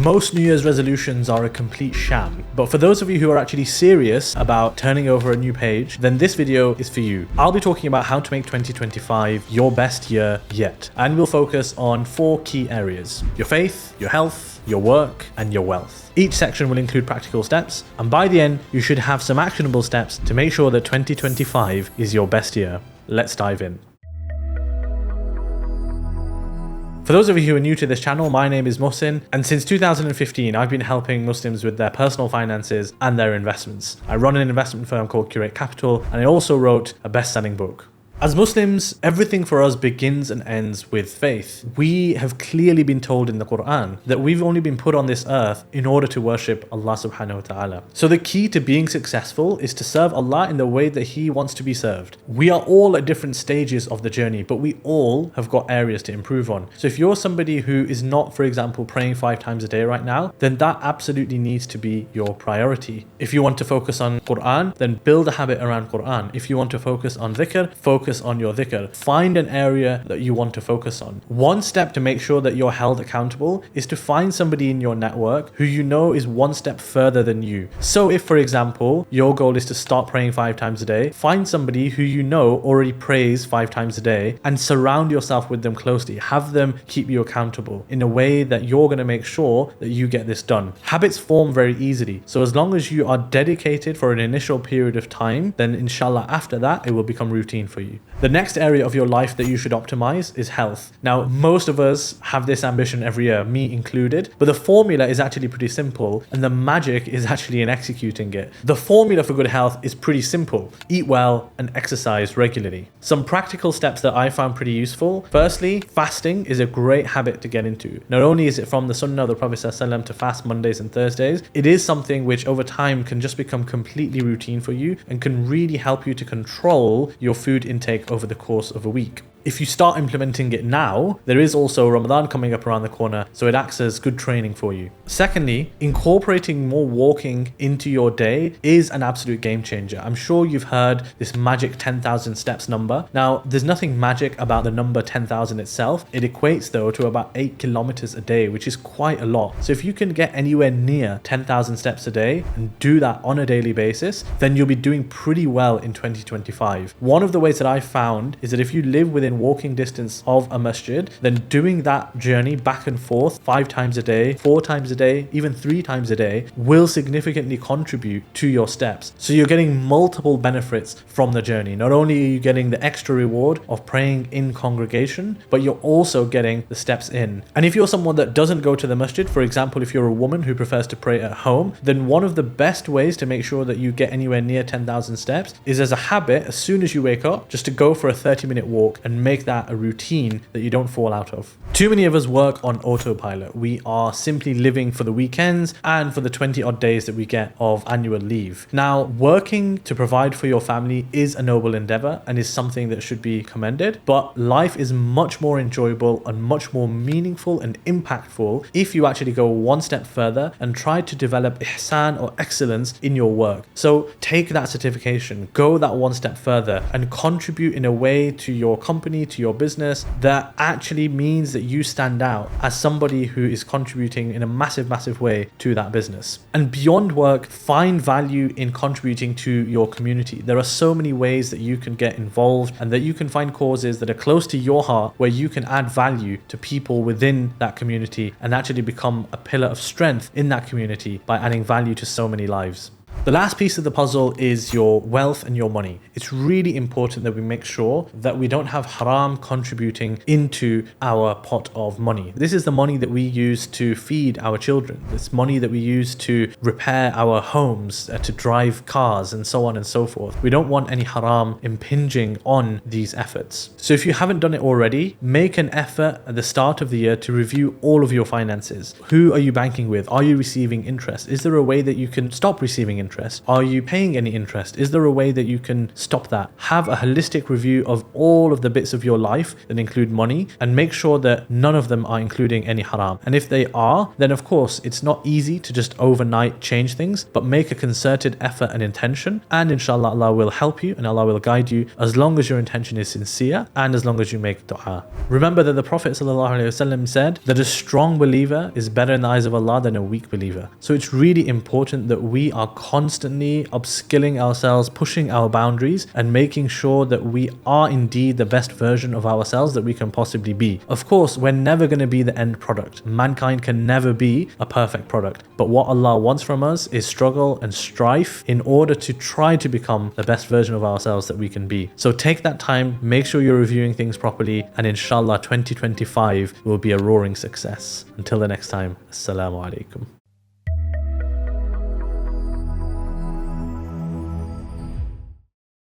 Most New Year's resolutions are a complete sham, but for those of you who are actually serious about turning over a new page, then this video is for you. I'll be talking about how to make 2025 your best year yet, and we'll focus on 4 key areas: your faith, your health, your work, and your wealth. Each section will include practical steps, and by the end, you should have some actionable steps to make sure that 2025 is your best year. Let's dive in. For those of you who are new to this channel, my name is Mohsin, and since 2015 I've been helping Muslims with their personal finances and their investments. I run an investment firm called Curate Capital, and I also wrote a best-selling book. As Muslims, everything for us begins and ends with faith. We have clearly been told in the Quran that we've only been put on this earth in order to worship Allah subhanahu wa ta'ala. So the key to being successful is to serve Allah in the way that He wants to be served. We are all at different stages of the journey, but we all have got areas to improve on. So if you're somebody who is not, for example, praying 5 times a day right now, then that absolutely needs to be your priority. If you want to focus on Quran, then build a habit around Quran. If you want to focus on dhikr, focus on your dhikr. Find an area that you want to focus on. One step to make sure that you're held accountable is to find somebody in your network who you know is one step further than you. So if, for example, your goal is to start praying 5 times a day, find somebody who you know already prays 5 times a day and surround yourself with them closely. Have them keep you accountable in a way that you're going to make sure that you get this done. Habits form very easily. So as long as you are dedicated for an initial period of time, then inshallah after that, it will become routine for you. The next area of your life that you should optimize is health. Now, most of us have this ambition every year, me included, but the formula is actually pretty simple, and the magic is actually in executing it. The formula for good health is pretty simple: eat well and exercise regularly. Some practical steps that I found pretty useful. Firstly, fasting is a great habit to get into. Not only is it from the Sunnah of the Prophet ﷺ to fast Mondays and Thursdays, it is something which over time can just become completely routine for you and can really help you to control your food intake over the course of a week. If you start implementing it now, there is also Ramadan coming up around the corner, so it acts as good training for you. Secondly, incorporating more walking into your day is an absolute game changer. I'm sure you've heard this magic 10,000 steps number. Now, there's nothing magic about the number 10,000 itself. It equates though to about 8 kilometers a day, which is quite a lot. So if you can get anywhere near 10,000 steps a day and do that on a daily basis, then you'll be doing pretty well in 2025. One of the ways that I found is that if you live within walking distance of a masjid, then doing that journey back and forth 5 times a day, 4 times a day, even 3 times a day will significantly contribute to your steps. So you're getting multiple benefits from the journey. Not only are you getting the extra reward of praying in congregation, but you're also getting the steps in. And if you're someone that doesn't go to the masjid, for example, if you're a woman who prefers to pray at home, then one of the best ways to make sure that you get anywhere near 10,000 steps is as a habit, as soon as you wake up, just to go for a 30-minute walk and make that a routine that you don't fall out of. Too many of us work on autopilot. We are simply living for the weekends and for the 20 odd days that we get of annual leave. Now, working to provide for your family is a noble endeavor and is something that should be commended, but life is much more enjoyable and much more meaningful and impactful if you actually go one step further and try to develop ihsan or excellence in your work. So take that certification, go that one step further and contribute in a way to your company, to your business that actually means that you stand out as somebody who is contributing in a massive way to that business. And beyond work, find value in contributing to your community. There are so many ways that you can get involved and that you can find causes that are close to your heart where you can add value to people within that community and actually become a pillar of strength in that community by adding value to so many lives. The last piece of the puzzle is your wealth and your money. It's really important that we make sure that we don't have haram contributing into our pot of money. This is the money that we use to feed our children. It's money that we use to repair our homes, to drive cars, and so on and so forth. We don't want any haram impinging on these efforts. So if you haven't done it already, make an effort at the start of the year to review all of your finances. Who are you banking with? Are you receiving interest? Is there a way that you can stop receiving interest? interest? Are you paying any interest? Is there a way that you can stop that? Have a holistic review of all of the bits of your life that include money, and make sure that none of them are including any haram. And if they are, then of course it's not easy to just overnight change things, but make a concerted effort and intention, and inshallah Allah will help you and Allah will guide you, as long as your intention is sincere and as long as you make dua. Remember that the Prophet ﷺ said that a strong believer is better in the eyes of Allah than a weak believer. So it's really important that we are constantly upskilling ourselves, pushing our boundaries, and making sure that we are indeed the best version of ourselves that we can possibly be. Of course, we're never going to be the end product. Mankind can never be a perfect product. But what Allah wants from us is struggle and strife in order to try to become the best version of ourselves that we can be. So take that time, make sure you're reviewing things properly, and inshallah 2025 will be a roaring success. Until the next time, Assalamu alaikum.